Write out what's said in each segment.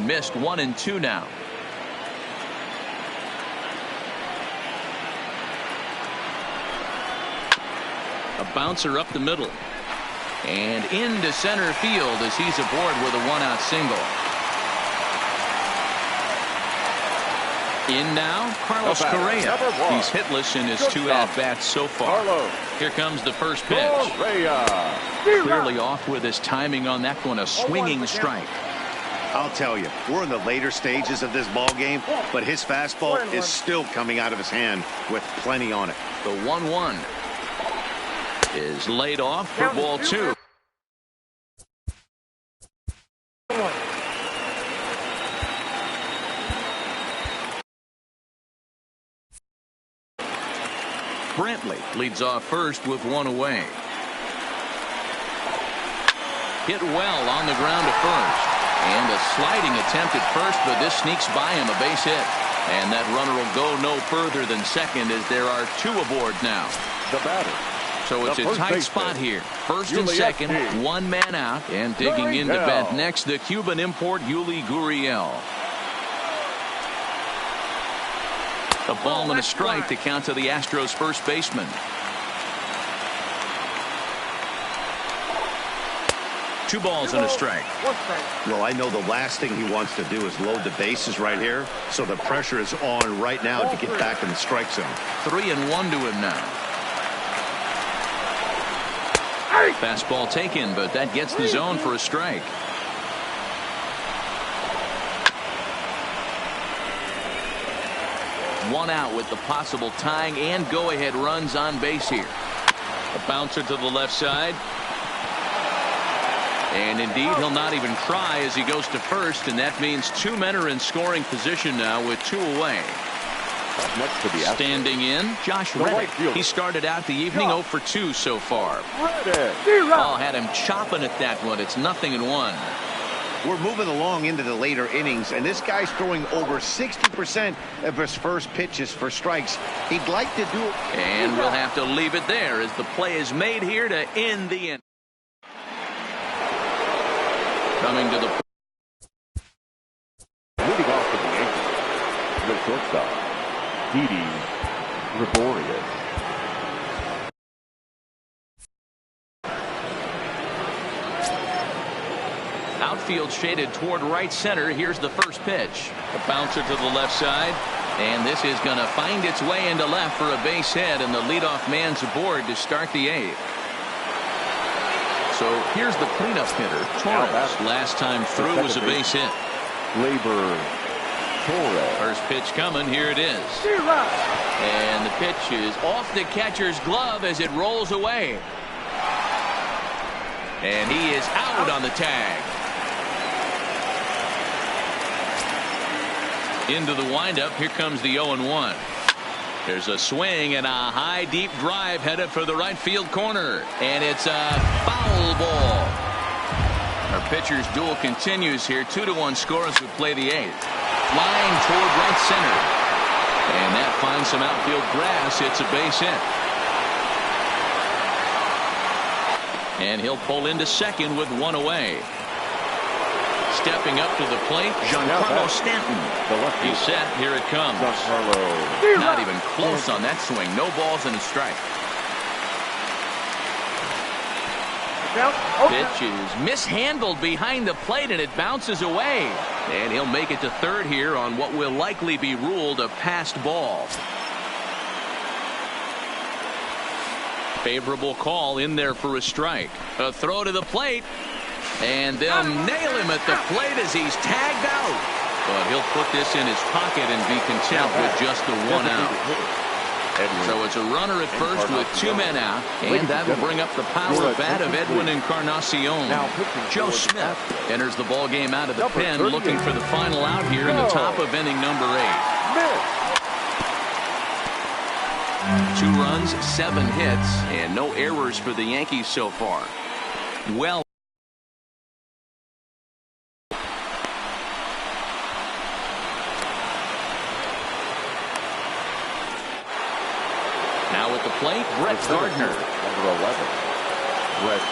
and missed. 1-2 now. A bouncer up the middle. And into center field as he's aboard with a one-out single. In now, Carlos Correa. He's hitless in his 2 at-bats so far. Here comes the first pitch. Clearly off with his timing on that one, a swinging strike. I'll tell you, we're in the later stages of this ball game, but his fastball is still coming out of his hand with plenty on it. The 1-1 is laid off for ball 2. Brantley leads off first with 1 away. Hit well on the ground to first. And a sliding attempt at first, but this sneaks by him, a base hit. And that runner will go no further than second as there are 2 aboard now. The batter. So it's a tight spot here. First and second, 1 man out. And digging into bat next, the Cuban import, Yuli Gurriel. A ball and a strike to count to the Astros first baseman. 2 balls and a strike. Well, I know the last thing he wants to do is load the bases right here. So the pressure is on right now to get back in the strike zone. 3-1 to him now. Fastball taken, but that gets the zone for a strike. One out with the possible tying and go-ahead runs on base here. A bouncer to the left side. And indeed, he'll not even try as he goes to first, and that means 2 men are in scoring position now with 2 away. Next to the standing in, Josh Reddick. He started out the evening 0 for 2 so far. Ball had him chopping at that one. It's 0-1. We're moving along into the later innings, and this guy's throwing over 60% of his first pitches for strikes. He'd like to do it. And we'll have to leave it there as the play is made here to end the inning. Coming to the leading off for the Yankees, the shortstop, Didi Gregorius. Outfield shaded toward right center. Here's the first pitch. A bouncer to the left side. And this is going to find its way into left for a base hit, and the leadoff man's aboard to start the 8th. So here's the cleanup hitter, Torres. Last time through was a base hit. Labor Torres. First pitch coming. Here it is. And the pitch is off the catcher's glove as it rolls away. And he is out on the tag. Into the windup. Here comes the 0-1. There's a swing and a high deep drive headed for the right field corner, and it's a foul ball. Our pitcher's duel continues here. 2-1 score as we play the 8th. Flying toward right center, and that finds some outfield grass. It's a base hit, and he'll pull into second with 1 away. Stepping up to the plate, Giancarlo Stanton. He's set. Here it comes. Not even close on that swing. No balls and a strike. Pitch is mishandled behind the plate, and it bounces away. And he'll make it to third here on what will likely be ruled a passed ball. Favorable call in there for a strike. A throw to the plate. And they'll nail him at the plate as he's tagged out. But he'll put this in his pocket and be content with just the 1 out. So it's a runner at first with 2 men out. And that will bring up the power bat of Edwin Encarnacion. Joe Smith enters the ball game out of the pen, looking for the final out here in the top of inning number 8. 2 runs, 7 hits, and no errors for the Yankees so far. Well, now at the plate, Brett Gardner. Number 11, Brett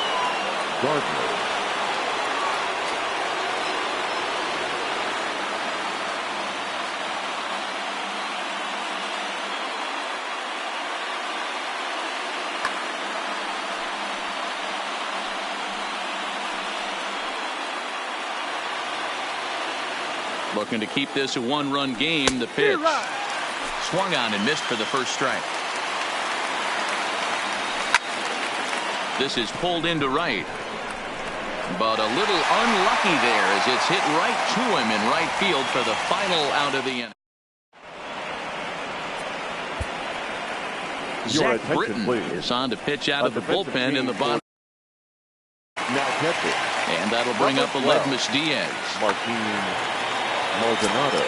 Gardner. Looking to keep this a one-run game. The pitch swung on and missed for the first strike. This is pulled into right, but a little unlucky there as it's hit right to him in right field for the final out of the inning. Zach Britton is on to pitch out of the bullpen in the bottom. Now catcher. And that'll bring up Aledmus Diaz. Martin Maldonado.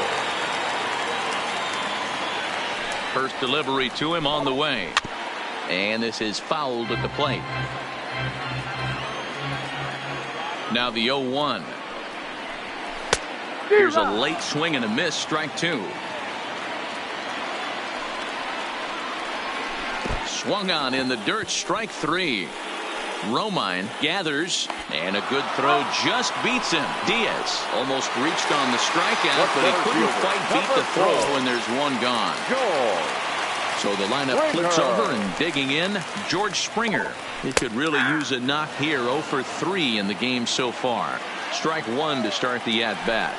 First delivery to him on the way. And this is fouled at the plate. Now the 0-1. Here's a late swing and a miss. Strike two. Swung on in the dirt. Strike three. Romine gathers, and a good throw just beats him. Diaz almost reached on the strikeout, but he couldn't quite beat the throw, and there's one gone. So the lineup flips over, and digging in, George Springer. He could really use a knock here. 0 for 3 in the game so far. Strike one to start the at-bat.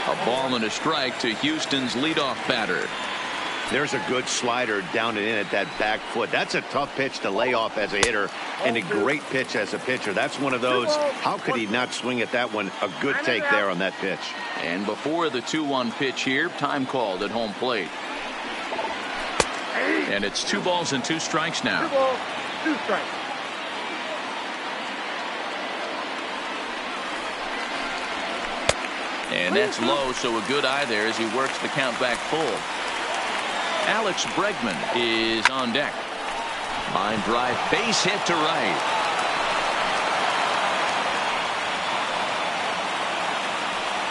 A ball and a strike to Houston's leadoff batter. There's a good slider down and in at that back foot. That's a tough pitch to lay off as a hitter, and a great pitch as a pitcher. That's one of those, how could he not swing at that one? A good take there on that pitch. And before the 2-1 pitch here, time called at home plate. And it's 2 balls and 2 strikes now. 2 balls, 2 strikes. And that's low, so a good eye there as he works the count back full. Alex Bregman is on deck. Line drive, base hit to right.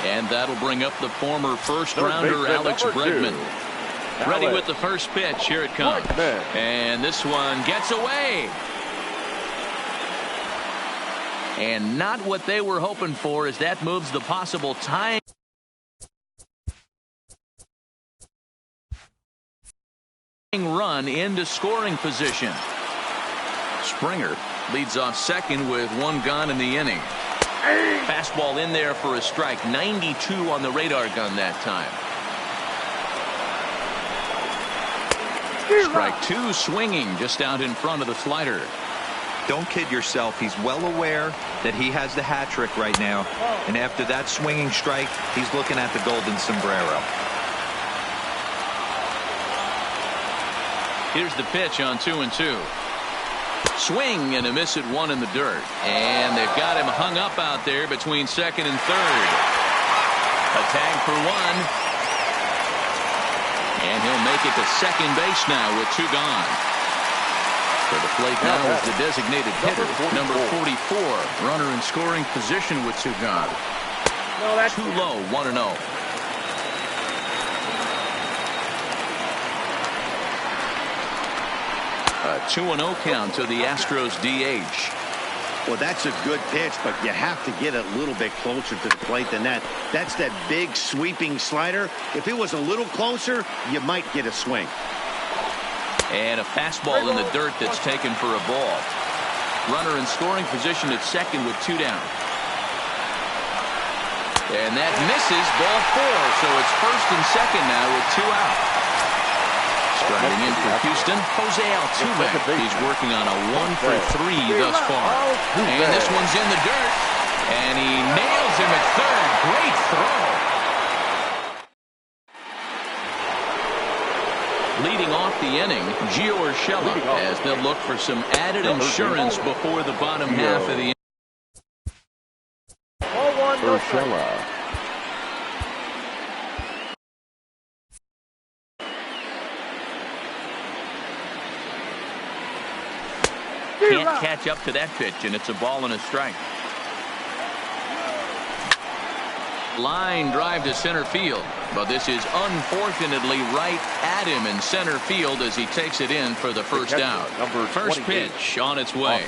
And that'll bring up the former first-rounder Alex Bregman. Ready with the first pitch. Here it comes. And this one gets away. And not what they were hoping for, as that moves the possible tying run into scoring position. Springer leads off second with 1 gone in the inning. Fastball in there for a strike. 92 on the radar gun that time. Strike 2, swinging just out in front of the slider. Don't kid yourself. He's well aware that he has the hat trick right now. And after that swinging strike, he's looking at the golden sombrero. Here's the pitch on 2-2. Swing and a miss at 1 in the dirt. And they've got him hung up out there between second and third. A tag for 1. And he'll make it to second base now with 2 gone. For the plate now is the designated hitter, number 44. Runner in scoring position with 2 gone. No, that's too low, 1-0. A 2-0 count to the Astros DH. Well, that's a good pitch, but you have to get a little bit closer to the plate than that. That's that big sweeping slider. If it was a little closer, you might get a swing. And a fastball in the dirt that's taken for a ball. Runner in scoring position at second with 2 down. And that misses, ball 4. So it's first and second now with 2 out. Striding in for Houston, Jose Altuve. He's working on a 1 for 3 thus far. And this one's in the dirt. And he nails him at third. Great throw. Leading off the inning, Gio Urshela, as they'll look for some added insurance before the bottom half of the inning. Urshela. Can't catch up to that pitch, and it's a ball and a strike. Line drive to center field, but this is unfortunately right at him in center field as he takes it in for the first out. First pitch on its way.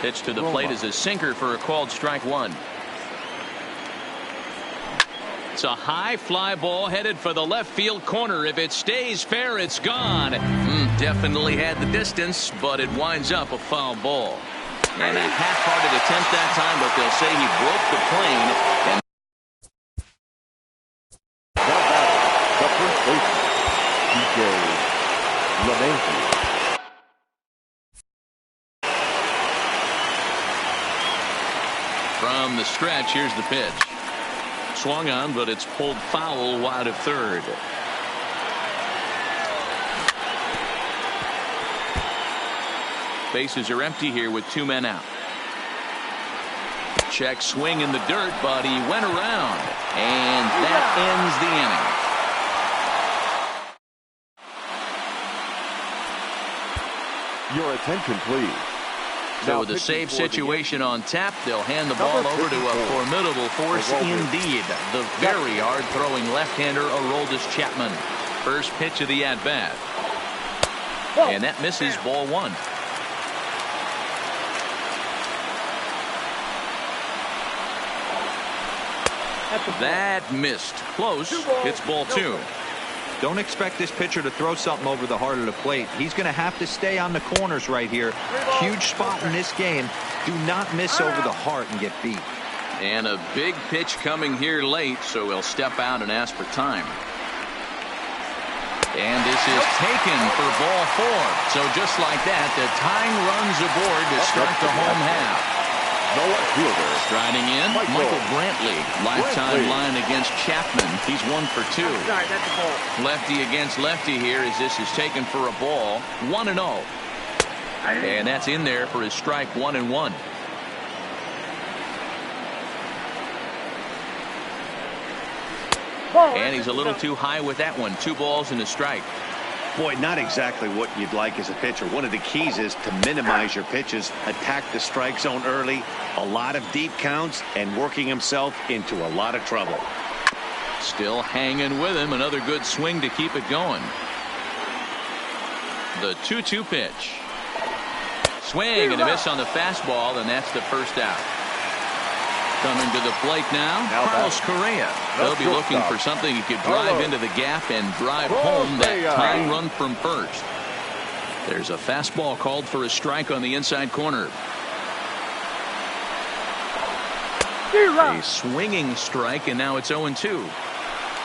Pitch to the plate is a sinker for a called strike 1. It's a high fly ball headed for the left field corner. If it stays fair, it's gone. Definitely had the distance, but it winds up a foul ball. And a half-hearted attempt that time, but they'll say he broke the plane. And the stretch. Here's the pitch. Swung on, but it's pulled foul wide of third. Bases are empty here with 2 men out. Check swing in the dirt, but he went around, and that ends the inning. Your attention, please. So with a save situation on tap, they'll hand the ball over to a formidable force indeed. The very hard-throwing left-hander Aroldis Chapman. First pitch of the at-bat. And that misses, ball 1. That missed. Close. It's ball 2. Don't expect this pitcher to throw something over the heart of the plate. He's going to have to stay on the corners right here. Huge spot in this game. Do not miss over the heart and get beat. And a big pitch coming here late, so he'll step out and ask for time. And this is taken for ball 4. So just like that, the tying runs aboard to start the home half. The left fielder. Striding in, Michael Brantley. Lifetime line against Chapman. He's 1 for 2. Sorry, that's a ball. Lefty against lefty here as this is taken for a ball. 1-0. And that's in there for his strike 1-1. And he's a little too high with that one. 2 balls and a strike. Boy, not exactly what you'd like as a pitcher. One of the keys is to minimize your pitches, attack the strike zone early, a lot of deep counts, and working himself into a lot of trouble. Still hanging with him. Another good swing to keep it going. The 2-2 pitch. Swing and a miss on the fastball, and that's the first out. Coming to the plate now, Carlos Correa. They'll be looking for something he could drive into the gap and drive home that tying run from first. There's a fastball called for a strike on the inside corner. A swinging strike, and now it's 0-2.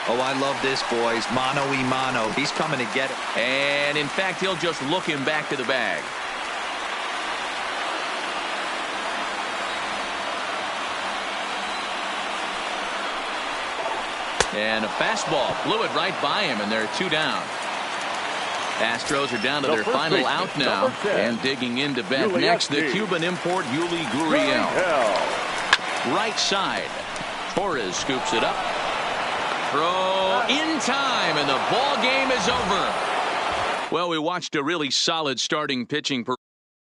Oh, I love this, boys. Mano-y-mano. He's coming to get it. And, in fact, he'll just look him back to the bag. And a fastball blew it right by him, and they're 2 down. Astros are down to their final out now. And digging into bat next, the Cuban import, Yuli Gurriel. Right side. Torres scoops it up. Throw in time, and the ball game is over. Well, we watched a really solid starting pitching